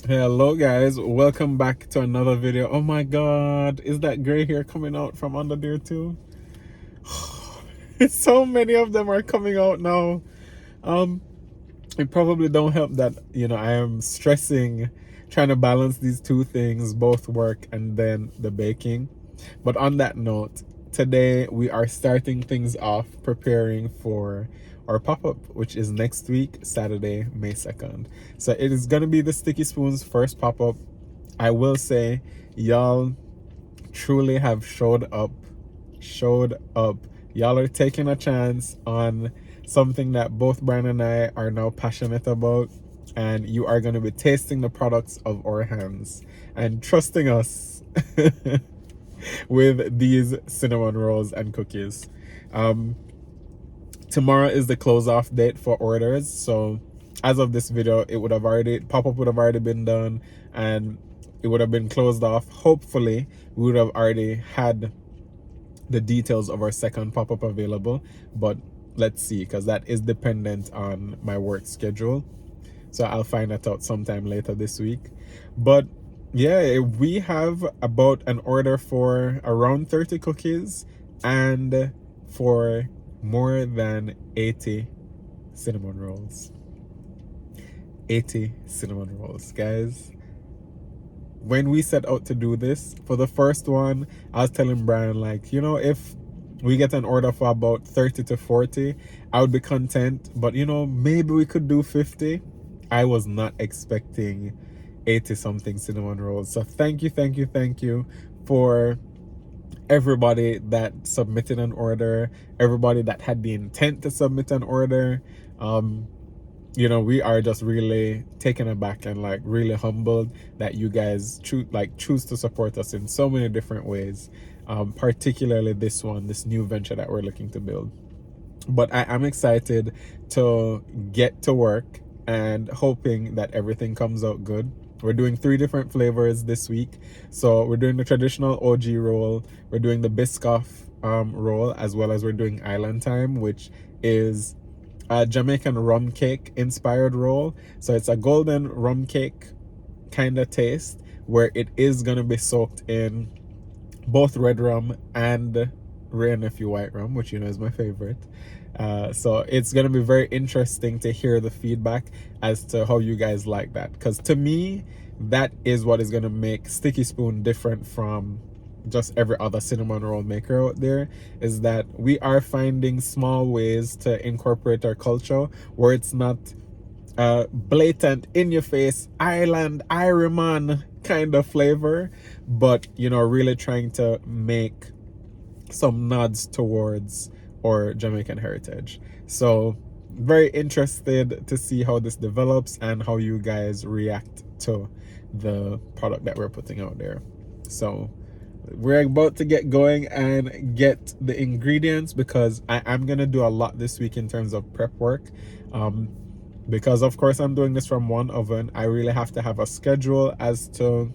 Hello guys, welcome back to another video. Oh my god, is that gray hair coming out from under there too? So many of them are coming out now. Um, it probably don't help that, I am stressing trying to balance these two things, both work and then the baking. But on that note, today we are starting things off preparing for our pop-up, which is next week, Saturday, May 2nd. So it is going to be the Sticky Spoon's first pop-up. I will say, y'all truly have showed up. Y'all are taking a chance on something that both Brian and I are now passionate about, and you are going to be tasting the products of our hands and trusting us with these cinnamon rolls and cookies. Tomorrow is the close off date for orders, so as of this video, it would have already pop-up would have already been done and it would have been closed off. Hopefully we would have already had the details of our second pop-up available, but let's see, because that is dependent on my work schedule, so I'll find that out sometime later this week. But yeah, we have about an order for around 30 cookies and for more than 80 cinnamon rolls. 80 cinnamon rolls, guys. When we set out to do this, for the first one, I was telling Brian, like, if we get an order for about 30 to 40, I would be content. But, maybe we could do 50. I was not expecting 80 something cinnamon rolls. So thank you for everybody that submitted an order, everybody that had the intent to submit an order. We are just really taken aback and like really humbled that you guys choose to support us in so many different ways, particularly this new venture that we're looking to build. But I am excited to get to work and hoping that everything comes out good. We're doing 3 different flavors this week. So we're doing the traditional OG roll, we're doing the Biscoff roll, as well as we're doing Island Time, which is a Jamaican rum cake inspired roll. So it's a golden rum cake kind of taste where it is going to be soaked in both red rum and Rare Nephew white rum, which is my favorite. So it's going to be very interesting to hear the feedback as to how you guys like that, because to me that is what is going to make Sticky Spoon different from just every other cinnamon roll maker out there, is that we are finding small ways to incorporate our culture where it's not blatant in your face island Ironman kind of flavor, but really trying to make some nods towards our Jamaican heritage. So very interested to see how this develops and how you guys react to the product that we're putting out there. So we're about to get going and get the ingredients, because I am gonna do a lot this week in terms of prep work. Because of course I'm doing this from one oven, I really have to have a schedule as to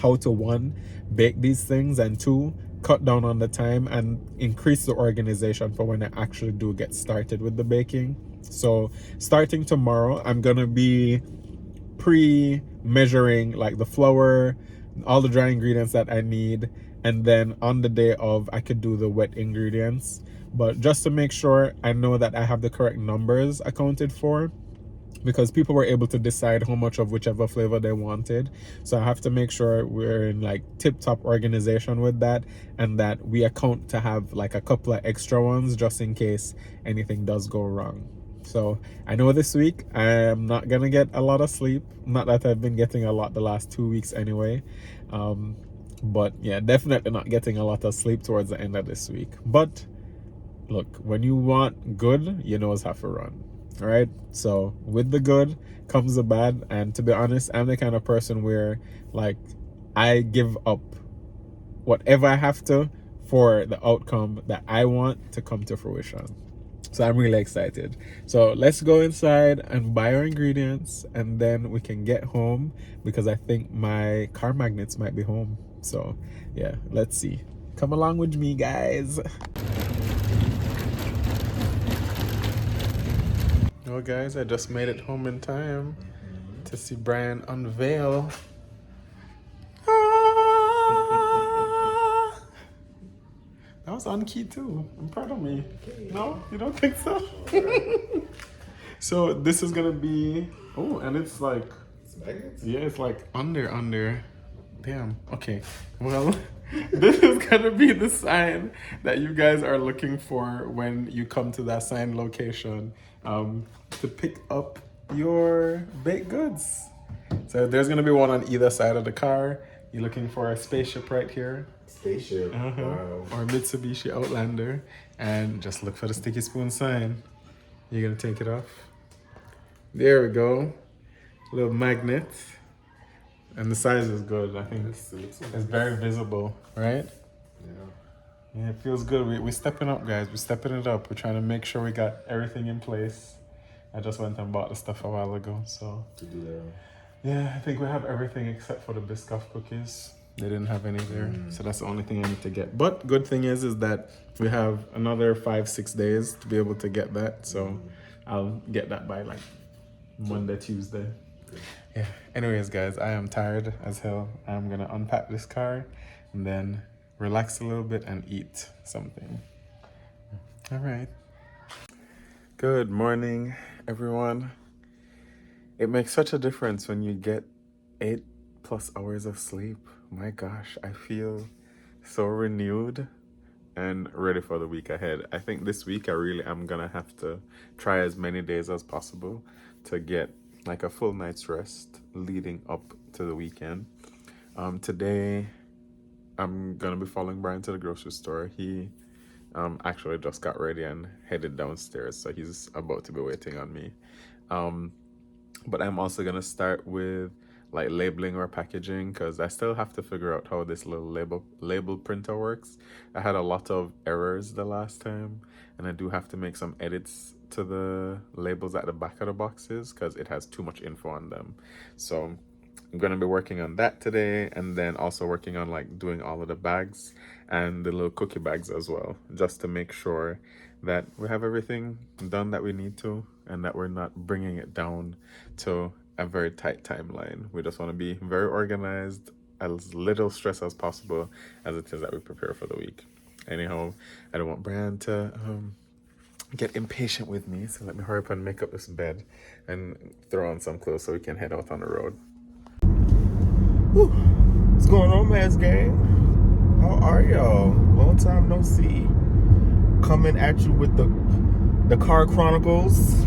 how to, 1, bake these things, and 2, cut down on the time and increase the organization for when I actually do get started with the baking. So starting tomorrow, I'm gonna be pre-measuring like the flour, all the dry ingredients that I need, and then on the day of I could do the wet ingredients. But just to make sure I know that I have the correct numbers accounted for, because people were able to decide how much of whichever flavor they wanted. So I have to make sure we're in like tip-top organization with that, and that we account to have like a couple of extra ones just in case anything does go wrong. So I know this week I am not gonna get a lot of sleep, not that I've been getting a lot the last 2 weeks anyway, but yeah, definitely not getting a lot of sleep towards the end of this week. But look, when you want good, your nose have to run. All right, so with the good comes the bad, and to be honest, I'm the kind of person where like I give up whatever I have to for the outcome that I want to come to fruition. So I'm really excited. So let's go inside and buy our ingredients, and then we can get home, because I think my car magnets might be home. So yeah, let's see. Come along with me, guys. Well guys, I just made it home in time to see Brian unveil. That was on key too. I'm proud of me. No, you don't think so? So this is gonna be, oh, and it's like, yeah, it's like under. Damn. Okay. Well, this is gonna be the sign that you guys are looking for when you come to that sign location to pick up your baked goods. So there's gonna be one on either side of the car. You're looking for a spaceship right here. Spaceship. Wow. Or Mitsubishi Outlander, and just look for the sticky spoon sign. You're gonna take it off. There we go. Little magnet. And the size is good. I think it's very visible, right? Yeah, it feels good. We're stepping up, guys. We're stepping it up. We're trying to make sure we got everything in place. I just went and bought the stuff a while ago, so. To do that. Yeah, I think we have everything except for the Biscoff cookies. They didn't have any there, so that's the only thing I need to get. But good thing is that we have another 5-6 days to be able to get that. So I'll get that by like Monday, Tuesday. Yeah. Anyways, guys, I am tired as hell. I'm gonna unpack this car and then relax a little bit and eat something. All right. Good morning, everyone. It makes such a difference when you get 8+ hours of sleep. My gosh, I feel so renewed and ready for the week ahead. I think this week I really am gonna have to try as many days as possible to get like a full night's rest leading up to the weekend. Today I'm gonna be following Brian to the grocery store. He actually just got ready and headed downstairs, so he's about to be waiting on me. But I'm also gonna start with like labeling or packaging, because I still have to figure out how this little label printer works. I had a lot of errors the last time, and I do have to make some edits to the labels at the back of the boxes because it has too much info on them. So I'm gonna be working on that today, and then also working on like doing all of the bags and the little cookie bags as well, just to make sure that we have everything done that we need to, and that we're not bringing it down to a very tight timeline. We just want to be very organized, as little stress as possible as it is that we prepare for the week. Anyhow, I don't want Brian to get impatient with me, so let me hurry up and make up this bed and throw on some clothes so we can head out on the road. Whew. What's going on, Maz gang? How are y'all? Long time no see. Coming at you with the car chronicles.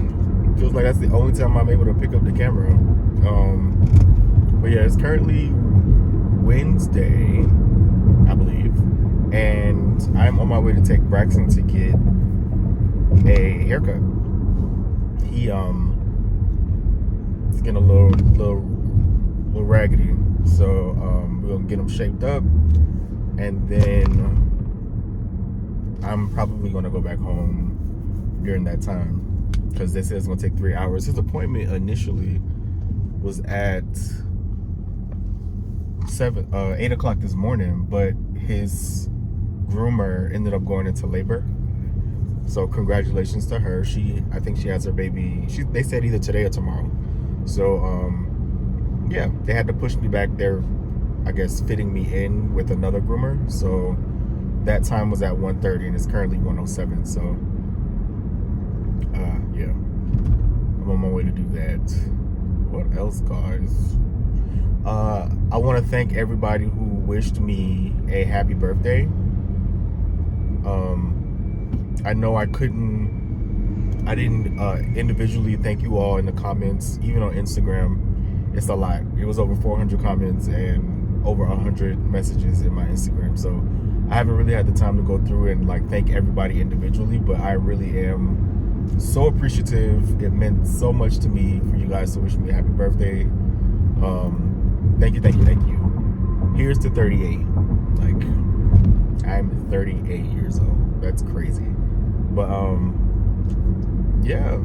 Feels like that's the only time I'm able to pick up the camera. But yeah, it's currently Wednesday, I believe, and I'm on my way to take Braxton to get a haircut. He's getting a little raggedy, so we're gonna get him shaped up, and then I'm probably gonna go back home during that time, because they said it's gonna take 3 hours. His appointment initially was at 8 o'clock this morning, but his groomer ended up going into labor. So congratulations to her. I think she has her baby. They said either today or tomorrow. So yeah, they had to push me back there, I guess, fitting me in with another groomer. So that time was at 1:30 and it's currently 1:07. So yeah, I'm on my way to do that. What else, guys? I want to thank everybody who wished me a happy birthday. I know I didn't individually thank you all in the comments, even on Instagram. It's a lot. It was over 400 comments and over 100 messages in my Instagram. So I haven't really had the time to go through and like thank everybody individually, but I really am so appreciative. It meant so much to me for you guys to wish me a happy birthday. Thank you. Here's to 38. Like, I'm 38 years old. That's crazy. But yeah,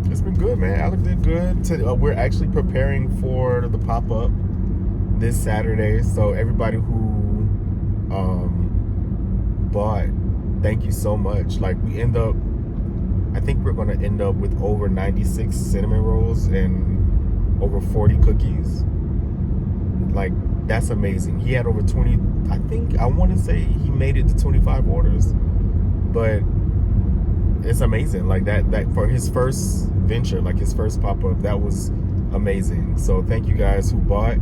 it's been good, man. Alec did good. We're actually preparing for the pop-up this Saturday. So everybody who bought, thank you so much. Like, I think we're gonna end up with over 96 cinnamon rolls and over 40 cookies. Like, that's amazing. He had over 20, I want to say he made it to 25 orders, but it's amazing. Like that for his first venture, like his first pop-up, that was amazing. So thank you guys who bought.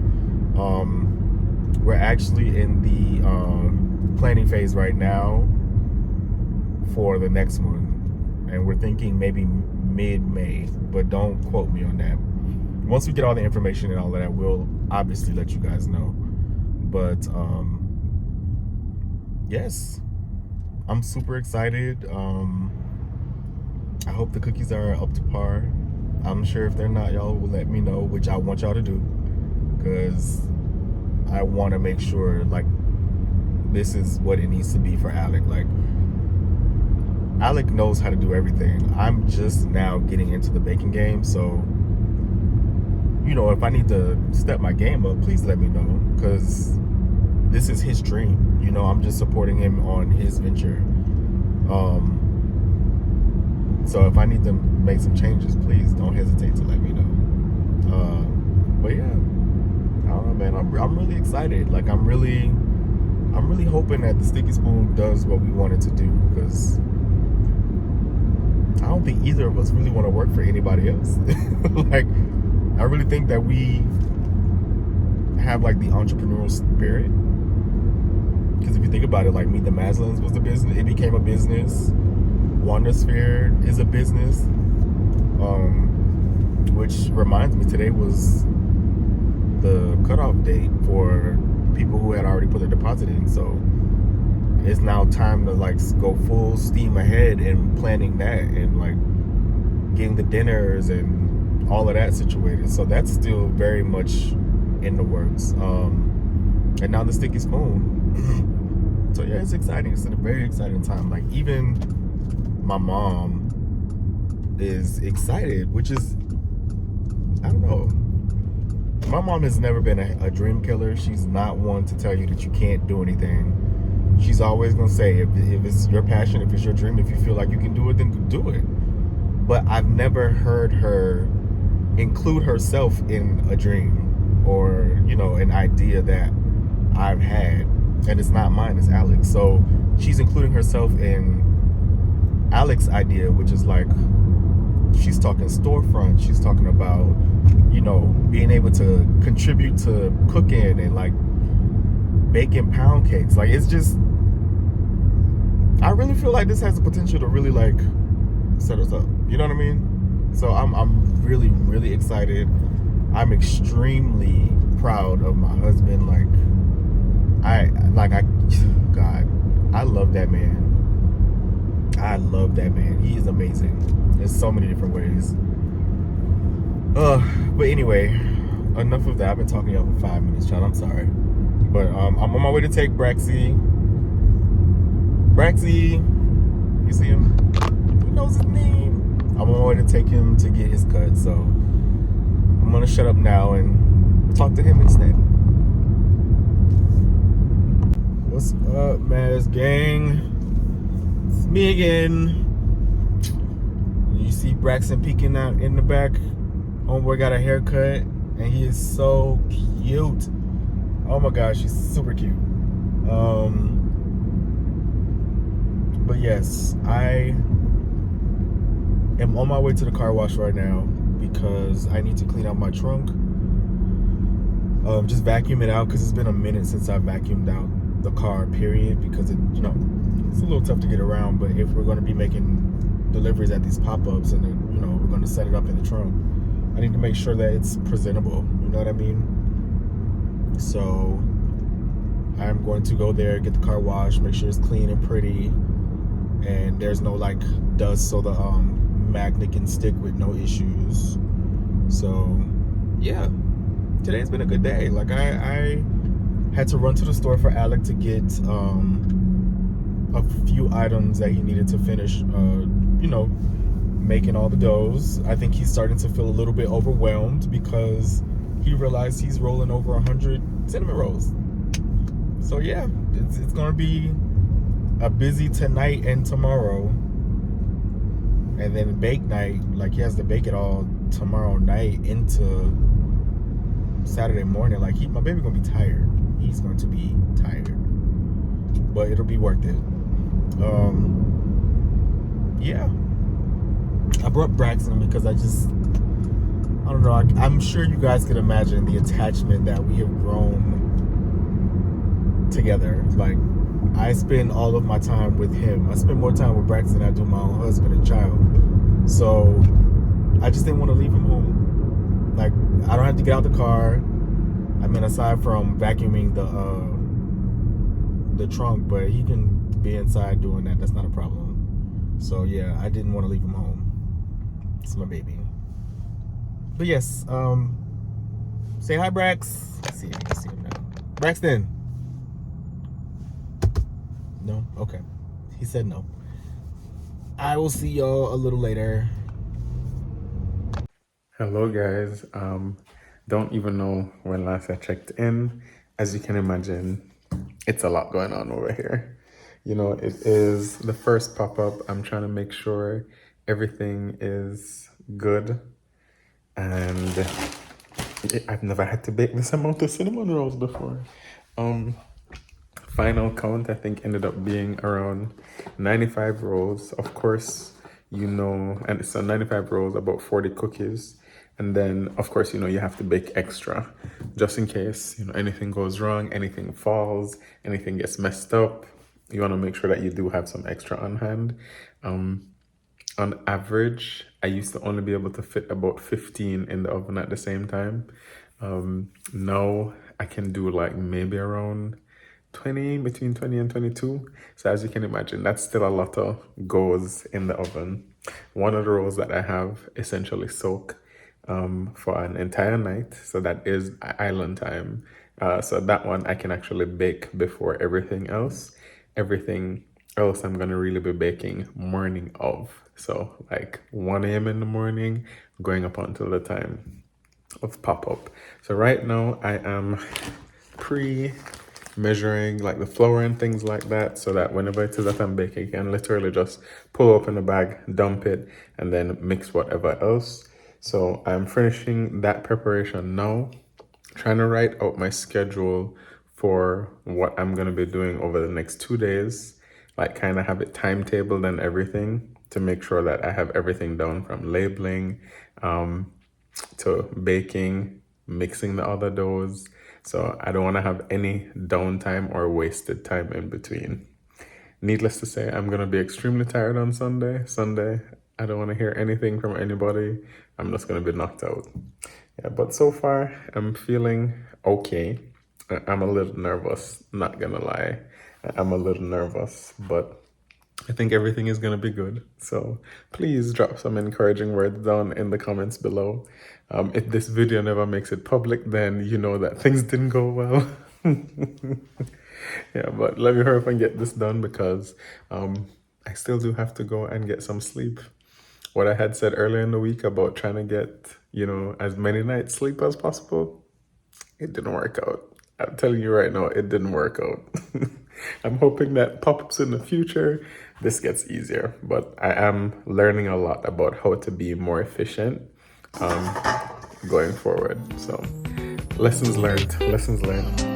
We're actually in the planning phase right now for the next one, and we're thinking maybe mid-May, but don't quote me on that. Once we get all the information and all of that, we'll obviously let you guys know. But yes, I'm super excited. I hope the cookies are up to par. I'm sure if they're not, y'all will let me know, which I want y'all to do, because I want to make sure like this is what it needs to be for Alec. Like, Alec knows how to do everything. I'm just now getting into the baking game, so you know, if I need to step my game up, please let me know, because this is his dream. You know, I'm just supporting him on his venture. So if I need to make some changes, please don't hesitate to let me know. But yeah, I don't know, man. I'm really excited. Like, I'm really hoping that the Sticky Spoon does what we want it to do, because I don't think either of us really want to work for anybody else. Like, I really think that we have like the entrepreneurial spirit. Because if you think about it, like Meetthemazelins was a business, it became a business. Wondersphere is a business. Which reminds me, today was the cutoff date for people who had already put their deposit in. So it's now time to like go full steam ahead in planning that and like getting the dinners and all of that situated. So that's still very much in the works. And now the Sticky Spoon. So yeah, it's exciting. It's a very exciting time. Like, even my mom is excited, which is, I don't know. My mom has never been a dream killer. She's not one to tell you that you can't do anything. She's always gonna say, if it's your passion, if it's your dream, if you feel like you can do it, then do it. But I've never heard her include herself in a dream or, you know, an idea that I've had, and it's not mine, it's Alex. So she's including herself in Alex's idea, which is like, she's talking storefront, she's talking about, you know, being able to contribute to cooking and like baking pound cakes. Like, it's just, I really feel like this has the potential to really like set us up, you know what I mean? So I'm really, really excited. I'm extremely proud of my husband. God, I love that man. I love that man. He is amazing in so many different ways. But anyway, enough of that. I've been talking to y'all for 5 minutes, child. I'm sorry. But I'm on my way to take Braxy. You see him? He knows his name. I'm on my way to take him to get his cut, so I'm gonna shut up now and talk to him instead. What's up, Maz gang? It's me again. You see Braxton peeking out in the back. Homeboy got a haircut, and he is so cute. Oh my gosh, he's super cute. But yes, I am on my way to the car wash right now because I need to clean out my trunk. Just vacuum it out, because it's been a minute since I vacuumed out the car, period, because it, you know, it's a little tough to get around. But if we're going to be making deliveries at these pop-ups, and then, you know, we're going to set it up in the trunk, I need to make sure that it's presentable, you know what I mean? So I'm going to go there, get the car washed, make sure it's clean and pretty, and there's no like dust, so the magnet can stick with no issues. So yeah, today's been a good day. Like, I had to run to the store for Alec to get a few items that he needed to finish, you know, making all the doughs. I think he's starting to feel a little bit overwhelmed because he realized he's rolling over 100 cinnamon rolls. So yeah, it's gonna be a busy tonight and tomorrow, and then bake night. Like, he has to bake it all tomorrow night into Saturday morning. Like my baby gonna be tired. He's going to be tired, but it'll be worth it. Yeah, I brought Braxton because I don't know. I'm sure you guys can imagine the attachment that we have grown together. Like, I spend all of my time with him. I spend more time with Braxton than I do my own husband and child. So I just didn't want to leave him home. Like, I don't have to get out the car. I mean, aside from vacuuming the trunk, but he can be inside doing that. That's not a problem. So yeah, I didn't want to leave him home. It's my baby. But yes, say hi, Brax. Let's see if you can see him now. Braxton. No? Okay. He said no. I will see y'all a little later. Hello guys. Don't even know when last I checked in. As you can imagine, it's a lot going on over here. You know, it is the first pop-up. I'm trying to make sure everything is good. And I've never had to bake this amount of cinnamon rolls before. Final count, I think, ended up being around 95 rolls. Of course, you know, and so 95 rolls, about 40 cookies. And then, of course, you know, you have to bake extra just in case, you know, anything goes wrong, anything falls, anything gets messed up. You want to make sure that you do have some extra on hand. On average, I used to only be able to fit about 15 in the oven at the same time. Now I can do like maybe around 20, between 20 and 22. So as you can imagine, that's still a lot of goes in the oven. One of the rolls that I have essentially soak for an entire night. So that is island time. So that one I can actually bake before everything else. Everything else I'm gonna really be baking morning of. So like 1 a.m. in the morning, going up until the time of pop-up. So right now I am measuring like the flour and things like that, so that whenever it is that I'm baking, I can literally just pull open a bag, dump it, and then mix whatever else. So I'm finishing that preparation now, trying to write out my schedule for what I'm going to be doing over the next 2 days, like kind of have it timetabled and everything to make sure that I have everything down from labeling to baking, mixing the other doughs. So I don't want to have any downtime or wasted time in between. Needless to say, I'm going to be extremely tired on Sunday. I don't want to hear anything from anybody. I'm just going to be knocked out. Yeah, but so far, I'm feeling okay. I'm a little nervous, not going to lie. I'm a little nervous, but I think everything is going to be good. So please drop some encouraging words down in the comments below. If this video never makes it public, then you know that things didn't go well. Yeah, but let me hurry up and get this done because I still do have to go and get some sleep. What I had said earlier in the week about trying to get, you know, as many nights sleep as possible, it didn't work out. I'm telling you right now, it didn't work out. I'm hoping that pop-ups in the future, this gets easier. But I am learning a lot about how to be more efficient going forward. So lessons learned, lessons learned.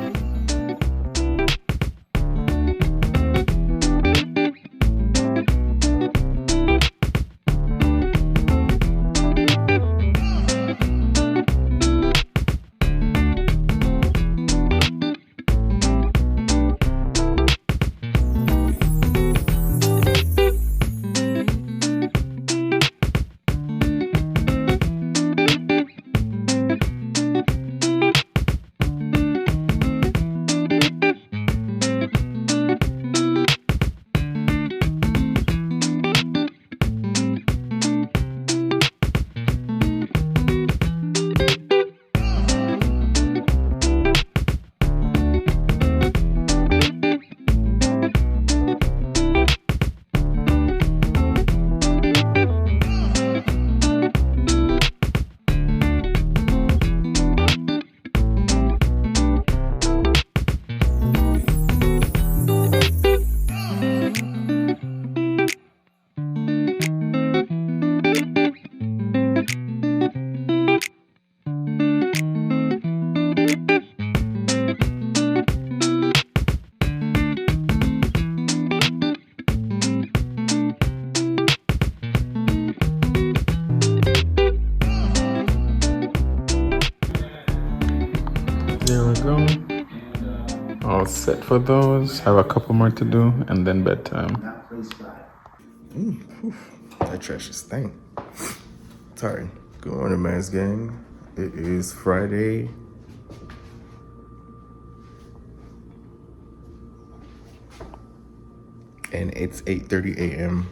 There we go. All set for those. Have a couple more to do and then bedtime. That trash is thing. Sorry. Good morning, Man's Gang. It is Friday. And it's 8:30 a.m.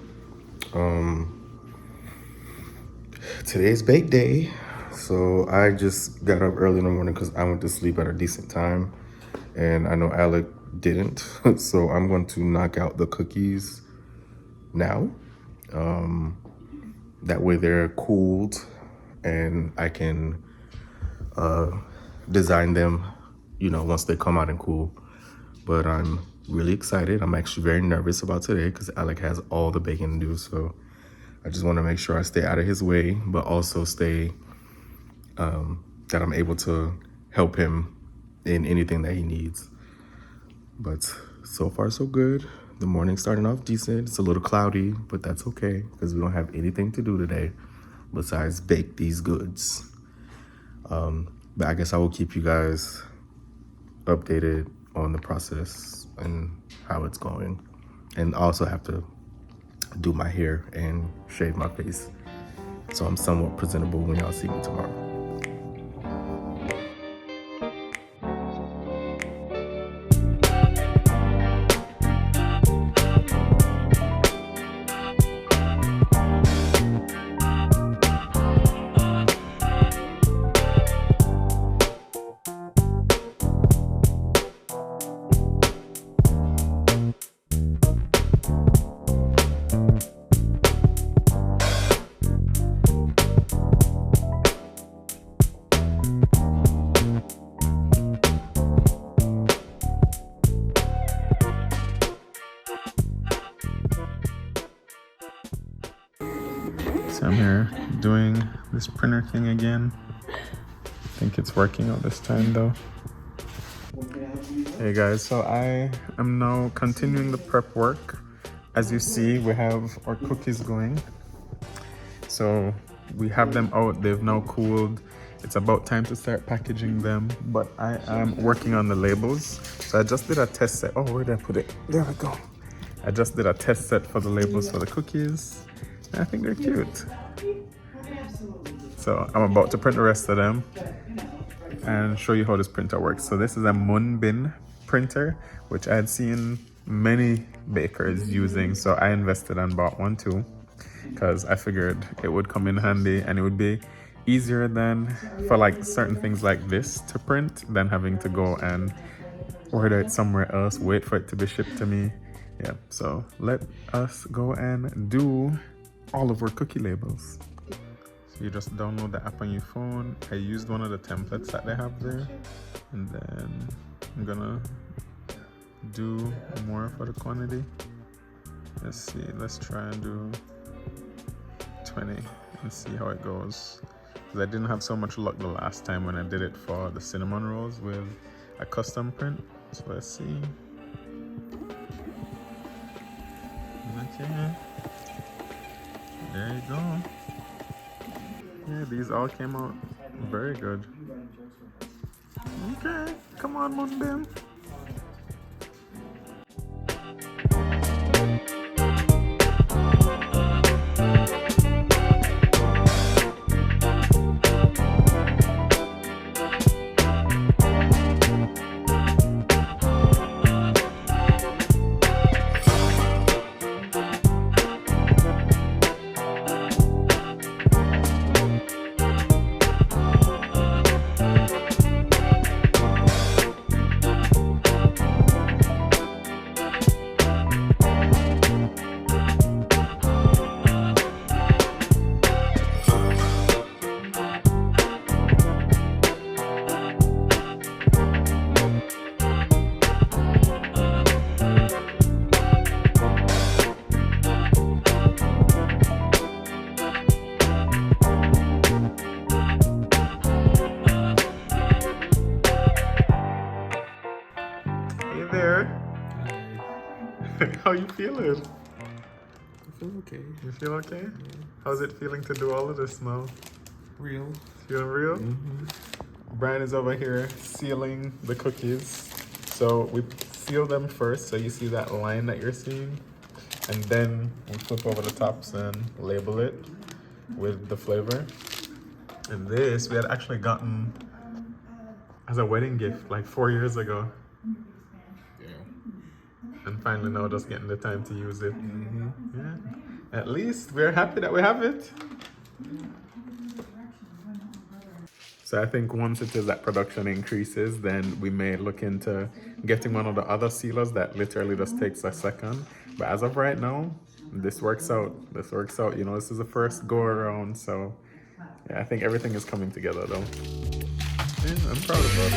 Today's bake day. So I just got up early in the morning because I went to sleep at a decent time. And I know Alec didn't. So I'm going to knock out the cookies now. That way they're cooled and I can design them, once they come out and cool. But I'm really excited. I'm actually very nervous about today because Alec has all the baking to do. So I just want to make sure I stay out of his way, but also stay, that I'm able to help him in anything that he needs. But so far so good. The morning's starting off decent. It's a little cloudy, but that's okay because we don't have anything to do today besides bake these goods. But I guess I will keep you guys updated on the process and how it's going. And I also have to do my hair and shave my face so I'm somewhat presentable when y'all see me tomorrow. So I'm here doing this printer thing again. I think it's working out this time though. Hey guys, so I am now continuing the prep work. As you see, we have our cookies going. So we have them out, they've now cooled. It's about time to start packaging them, but I am working on the labels. So I just did a test set. Oh, where did I put it? There we go. I just did a test set for the labels for the cookies. I think they're cute. So I'm about to print the rest of them and show you how this printer works. So this is a Moonbin printer, which I had seen many bakers using. So I invested and bought one too, because I figured it would come in handy and it would be easier than for like certain things like this to print than having to go and order it somewhere else, wait for it to be shipped to me. Yeah, so let us go and do all of our cookie labels. So you just download the app on your phone. I used one of the templates that they have there, and then I'm gonna do more for the quantity. Let's see, let's try and do 20 and see how it goes. Because I didn't have so much luck the last time when I did it for the cinnamon rolls with a custom print. So let's see. Okay. There you go. Yeah, these all came out very good. Okay, come on, Moonbin. How you feeling? I feel okay. You feel okay? Yeah. How's it feeling to do all of this now? Real. Feeling real? Mm-hmm. Brian is over here sealing the cookies. So we seal them first, so you see that line that you're seeing, and then we flip over the tops and label it with the flavor. And this we had actually gotten as a wedding gift like 4 years ago. Yeah. And finally now just getting the time to use it. Yeah. At least we're happy that we have it. So I think once it is that production increases, then we may look into getting one of the other sealers that literally just takes a second. But as of right now, this works out. This works out. You know, this is the first go around. So yeah, I think everything is coming together though. Yeah, I'm proud of us.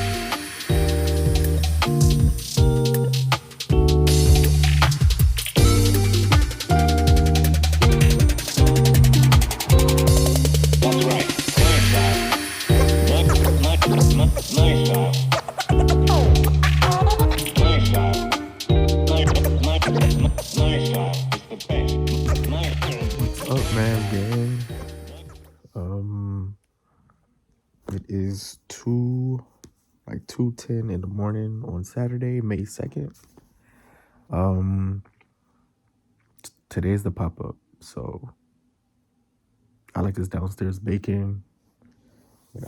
Up, man, gang. It is 2:10 in the morning on Saturday, May 2nd. Today's the pop-up, so I like this downstairs baking.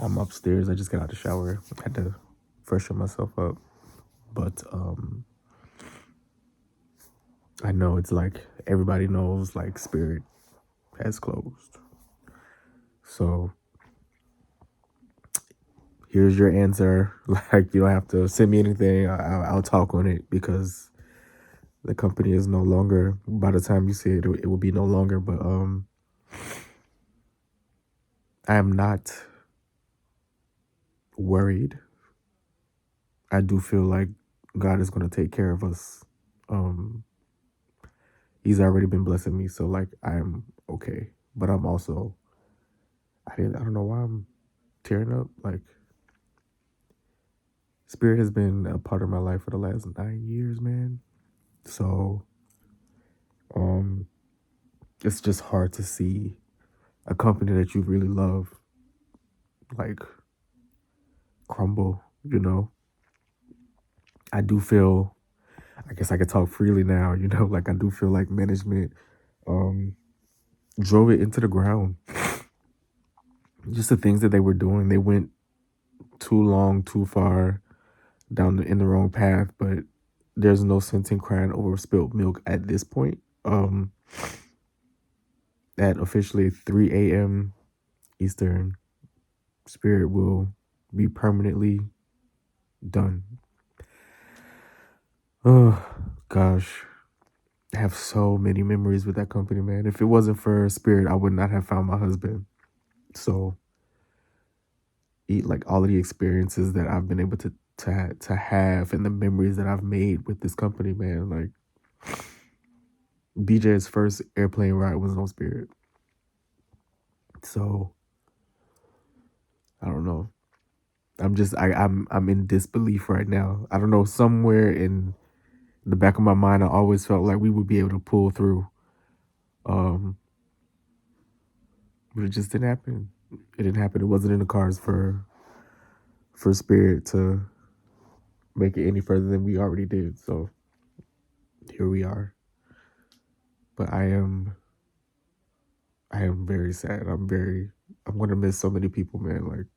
I'm upstairs. I just got out of the shower. I had to freshen myself up, but I know it's like everybody knows like Spirit has closed. So here's your answer. Like, you don't have to send me anything. I'll talk on it because the company is no longer, by the time you see it, it will be no longer. But I am not worried. I do feel like God is going to take care of us. He's already been blessing me. So like, I'm okay. But I'm also, I don't know why I'm tearing up. Like, Spirit has been a part of my life for the last 9 years, man. So, it's just hard to see a company that you really love, like, crumble, you know? I do feel, I guess I could talk freely now, you know? Like, I do feel like management drove it into the ground. Just the things that they were doing, they went too long, too far down in the wrong path, but there's no sense in crying over spilt milk at this point. At officially 3 a.m. Eastern, Spirit will be permanently done. Oh, gosh. I have so many memories with that company, man. If it wasn't for Spirit, I would not have found my husband. So, like all of the experiences that I've been able to have and the memories that I've made with this company, man, like BJ's first airplane ride was on Spirit. So I don't know. I'm in disbelief right now. I don't know, somewhere in the back of my mind I always felt like we would be able to pull through. But it just didn't happen. It didn't happen. It wasn't in the cards for Spirit to make it any further than we already did. So here we are. But I am very sad. I'm gonna miss so many people, man.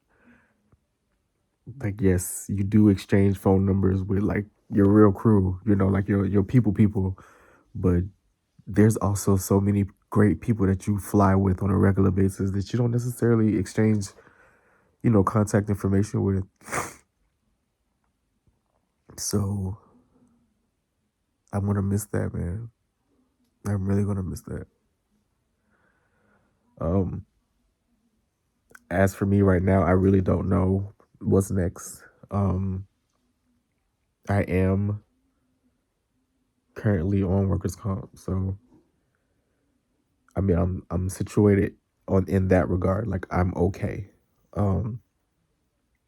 Like yes, you do exchange phone numbers with like your real crew, you know, like your people, but there's also so many great people that you fly with on a regular basis that you don't necessarily exchange, you know, contact information with. So I'm gonna miss that, man. I'm really gonna miss that. As for me right now, I really don't know what's next. I am currently on workers' comp, so I mean I'm situated in that regard. Like I'm okay. I'm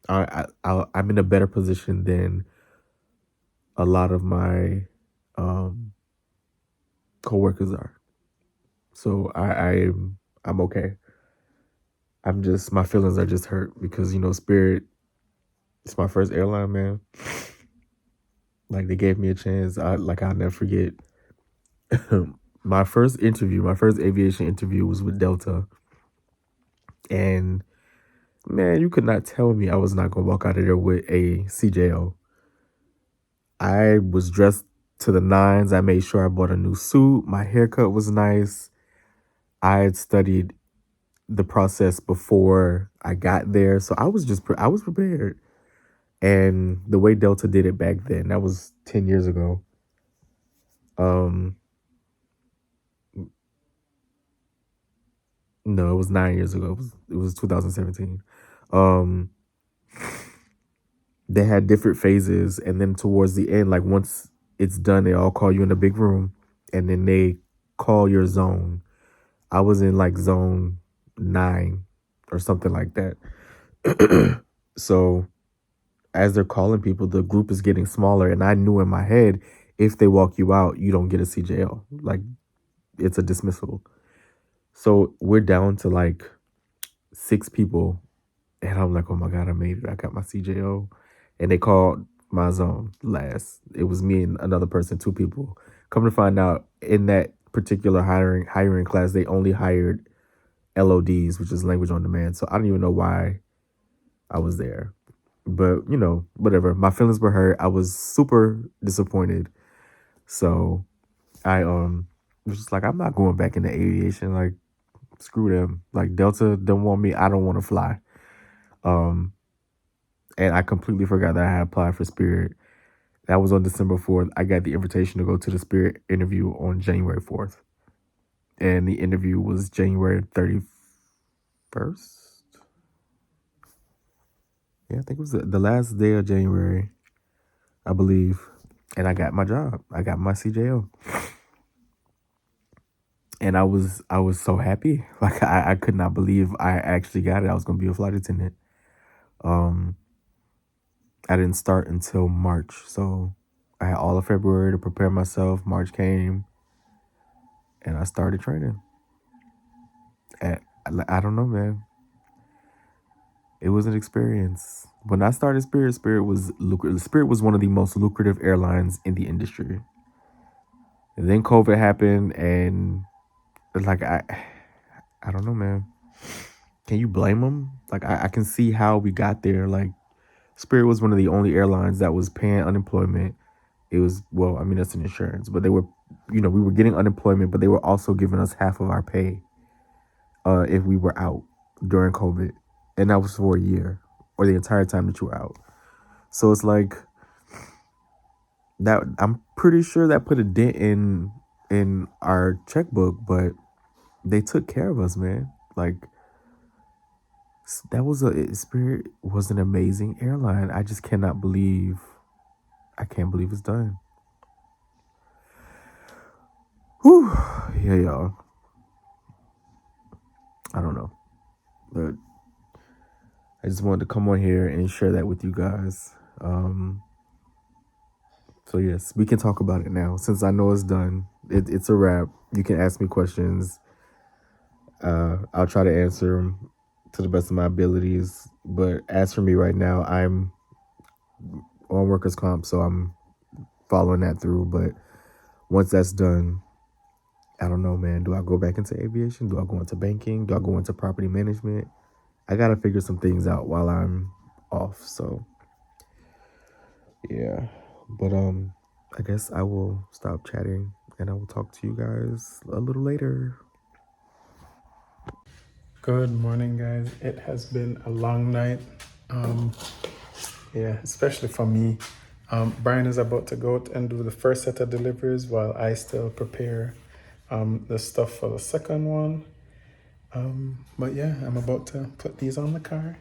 in a better position than a lot of my coworkers are. So I'm okay. My feelings are just hurt because, you know, Spirit It's my first airline, man. Like, they gave me a chance. I'll never forget. My first aviation interview was with Delta. And man, you could not tell me I was not gonna walk out of there with a CJO. I was dressed to the nines. I made sure I bought a new suit. My haircut was nice. I had studied the process before I got there, so I was I was prepared. And the way Delta did it back then, that was 10 years ago. No, it was 9 years ago. It was 2017. Um, they had different phases, and then towards the end, like once it's done, they all call you in a big room, and then they call your zone. I was in like zone 9 or something like that. So as they're calling people, the group is getting smaller, and I knew in my head, if they walk you out, you don't get a CJL. Like, it's a dismissal. So we're down to like 6 people, and I'm like, oh my God, I made it. I got my CJO. And they called my zone last. It was me and another person, 2 people. Come to find out, in that particular hiring class, they only hired LODs, which is language on demand. So I don't even know why I was there. But, whatever. My feelings were hurt. I was super disappointed. So I was just like, I'm not going back into aviation. Like, screw them. Like, Delta don't want me. I don't want to fly. And I completely forgot that I had applied for Spirit. That was on December 4th. I got the invitation to go to the Spirit interview on January 4th. And the interview was January 31st. Yeah, I think it was the last day of January, I believe. And I got my job. I got my CJO. And I was so happy. Like, I could not believe I actually got it. I was gonna be a flight attendant. I didn't start until March. So I had all of February to prepare myself. March came and I started training. And I don't know, man. It was an experience. When I started Spirit was lucrative. Spirit was one of the most lucrative airlines in the industry. And then COVID happened, and like I don't know, man. Can you blame them? Like, I can see how we got there. Like, Spirit was one of the only airlines that was paying unemployment. It was, well, I mean, that's an insurance, but they were, we were getting unemployment, but they were also giving us half of our pay if we were out during COVID. And that was for a year, or the entire time that you were out. So it's like that. I'm pretty sure that put a dent in our checkbook, but they took care of us, man. Like, that was Spirit was an amazing airline. I just cannot believe. I can't believe it's done. Whew. Yeah, y'all. I don't know, but I just wanted to come on here and share that with you guys. So yes, we can talk about it now. Since I know it's done, it's a wrap. You can ask me questions. I'll try to answer them to the best of my abilities. But as for me right now, I'm on workers' comp, so I'm following that through. But once that's done, I don't know, man. Do I go back into aviation? Do I go into banking? Do I go into property management? I gotta figure some things out while I'm off. So yeah, but I guess I will stop chatting and I will talk to you guys a little later. Good morning, guys. It has been a long night. Yeah, especially for me. Brian is about to go out and do the first set of deliveries while I still prepare the stuff for the second one. But yeah, I'm about to put these on the car,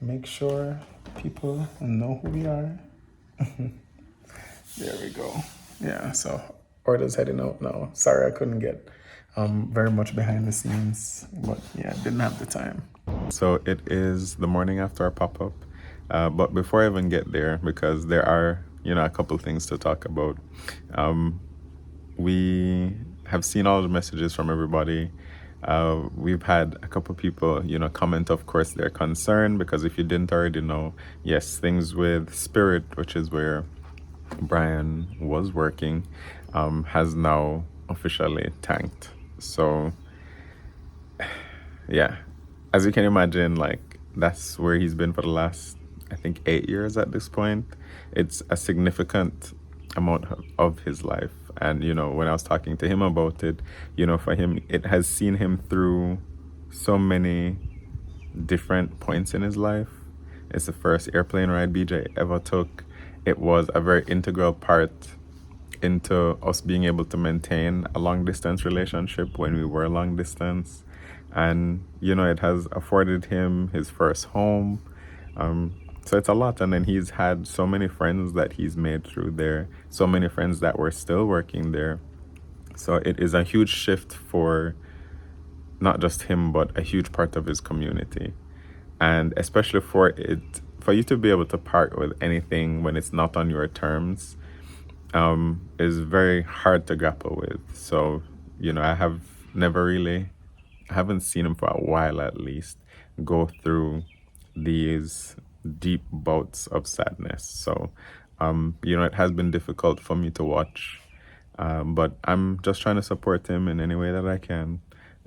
make sure people know who we are. There we go. Yeah, so orders heading out now. Sorry I couldn't get very much behind the scenes, but yeah, didn't have the time. So it is the morning after our pop-up. But before I even get there, because there are, a couple things to talk about, we have seen all the messages from everybody We've had a couple people, comment, of course, their concern, because if you didn't already know, yes, things with Spirit, which is where Brian was working, has now officially tanked. So, yeah, as you can imagine, like, that's where he's been for the last, I think, 8 years at this point. It's a significant amount of his life. And, when I was talking to him about it, for him, it has seen him through so many different points in his life. It's the first airplane ride BJ ever took. It was a very integral part into us being able to maintain a long distance relationship when we were long distance. And, it has afforded him his first home. So it's a lot. And then he's had so many friends that he's made through there, so many friends that were still working there. So it is a huge shift for not just him, but a huge part of his community. And especially for you to be able to part with anything when it's not on your terms, is very hard to grapple with. So, I haven't seen him for a while at least go through these deep bouts of sadness. So, it has been difficult for me to watch, but I'm just trying to support him in any way that I can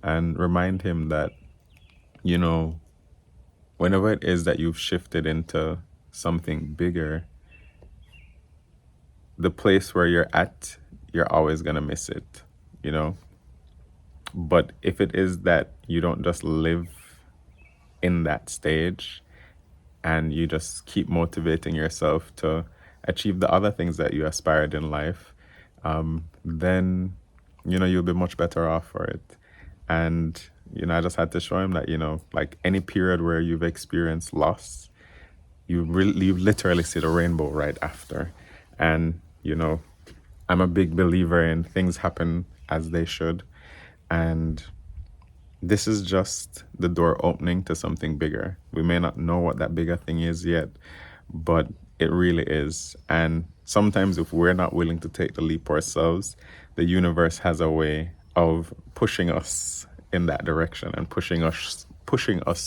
and remind him that, whenever it is that you've shifted into something bigger, the place where you're at, you're always going to miss it, But if it is that you don't just live in that stage and you just keep motivating yourself to achieve the other things that you aspired in life, then, you'll be much better off for it. And, I just had to show him that, like any period where you've experienced loss, you literally see the rainbow right after. And, I'm a big believer in things happen as they should. And this is just the door opening to something bigger. We may not know what that bigger thing is yet, but it really is. And sometimes if we're not willing to take the leap ourselves, the universe has a way of pushing us in that direction and pushing us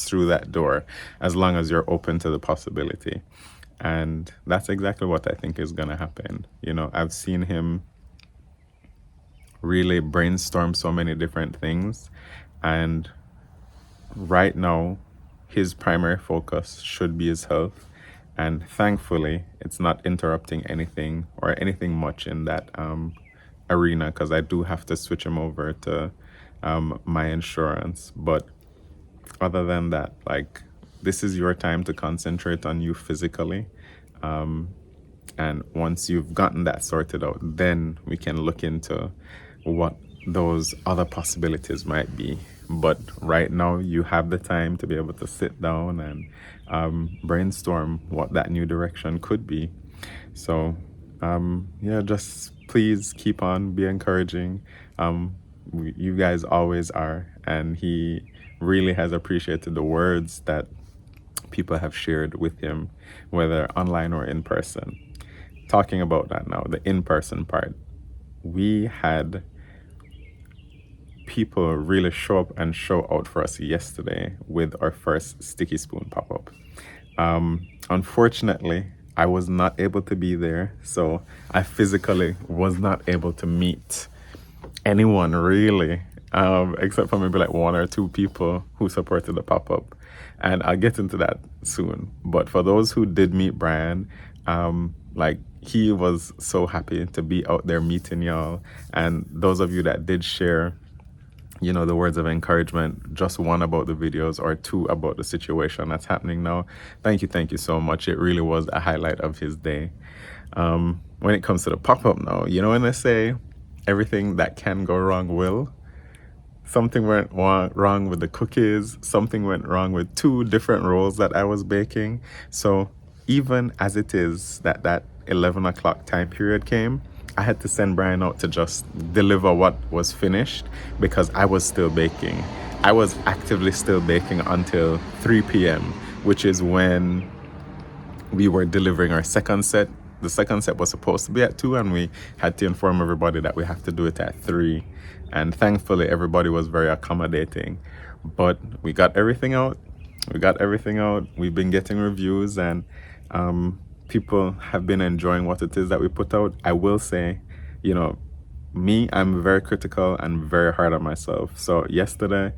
through that door, as long as you're open to the possibility. And that's exactly what I think is going to happen. I've seen him really brainstorm so many different things. And right now, his primary focus should be his health. And thankfully, it's not interrupting anything or anything much in that arena, because I do have to switch him over to my insurance. But other than that, like, this is your time to concentrate on you physically. And once you've gotten that sorted out, then we can look into what those other possibilities might be. But right now, you have the time to be able to sit down and brainstorm what that new direction could be. So, just please keep on, be encouraging. You guys always are. And he really has appreciated the words that people have shared with him, whether online or in person. Talking about that now, the in-person part, we had people really show up and show out for us yesterday with our first Sticky Spoon pop-up. Unfortunately, I was not able to be there, so I physically was not able to meet anyone really, except for maybe like one or two people who supported the pop-up. And I'll get into that soon. But for those who did meet Brian, he was so happy to be out there meeting y'all. And those of you that did share, the words of encouragement, just one about the videos or two about the situation that's happening now. Thank you so much. It really was a highlight of his day. When it comes to the pop-up now, when they say everything that can go wrong will, something went wrong with the cookies. Something went wrong with 2 different rolls that I was baking. So even as it is that 11 o'clock time period came, I had to send Brian out to just deliver what was finished, because I was still baking. I was actively still baking until 3 p.m., which is when we were delivering our second set the second set was supposed to be at 2, and we had to inform everybody that we have to do it at 3. And thankfully, everybody was very accommodating. But we got everything out. We've been getting reviews, and people have been enjoying what it is that we put out. I will say, you know, I'm very critical and very hard on myself. So yesterday,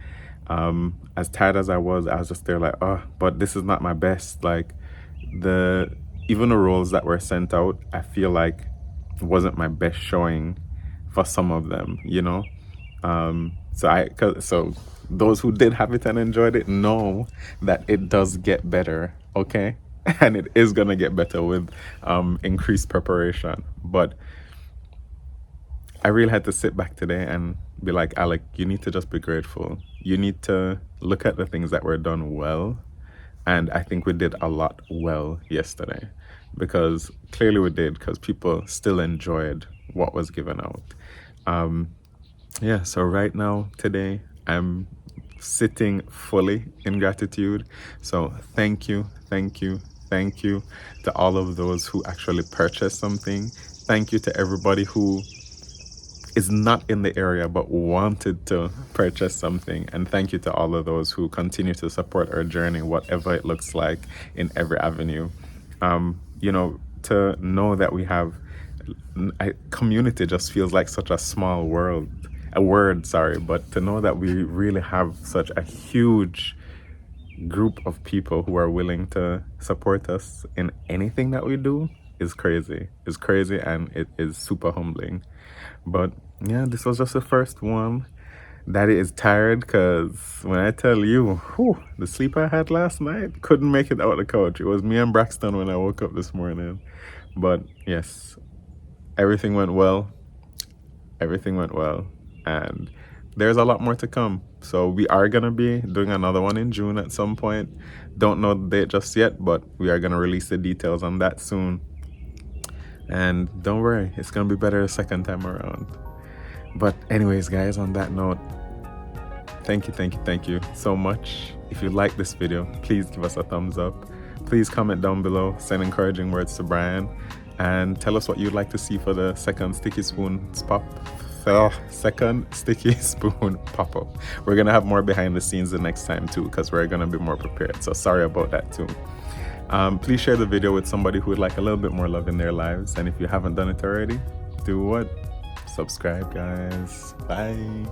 as tired as I was just there like, oh, but this is not my best. Like, even the roles that were sent out, I feel like wasn't my best showing for some of them, you know. So those who did have it and enjoyed it know that it does get better, okay? And it is gonna get better with increased preparation. But I really had to sit back today and be like, Alec, you need to just be grateful. You need to look at the things that were done well. And I think we did a lot well yesterday, because clearly we did, because people still enjoyed what was given out. Yeah, so right now, today, I'm sitting fully in gratitude. So thank you to all of those who actually purchased something. Thank you to everybody who is not in the area but wanted to purchase something, and thank you to all of those who continue to support our journey, whatever it looks like, in every avenue. You know, to know that we have a community just feels like such a small word, but to know that we really have such a huge group of people who are willing to support us in anything that we do is crazy. And it is super humbling. But yeah, this was just the first one. Daddy is tired, because when I tell you, the sleep I had last night, couldn't make it out of the couch. It was me and Braxton when I woke up this morning. But yes, everything went well, and there's a lot more to come. So we are gonna be doing another one in June at some point. Don't know the date just yet, but we are gonna release the details on that soon. And don't worry, it's gonna be better the second time around. But anyways, guys, on that note, thank you so much. If you like this video, please give us a thumbs up. Please comment down below, send encouraging words to Brian, and tell us what you'd like to see for the second sticky spoon pop-up. We're gonna have more behind the scenes the next time too, because we're gonna be more prepared. So sorry about that too. Please share the video with somebody who would like a little bit more love in their lives. And if you haven't done it already, do what? Subscribe, guys. Bye.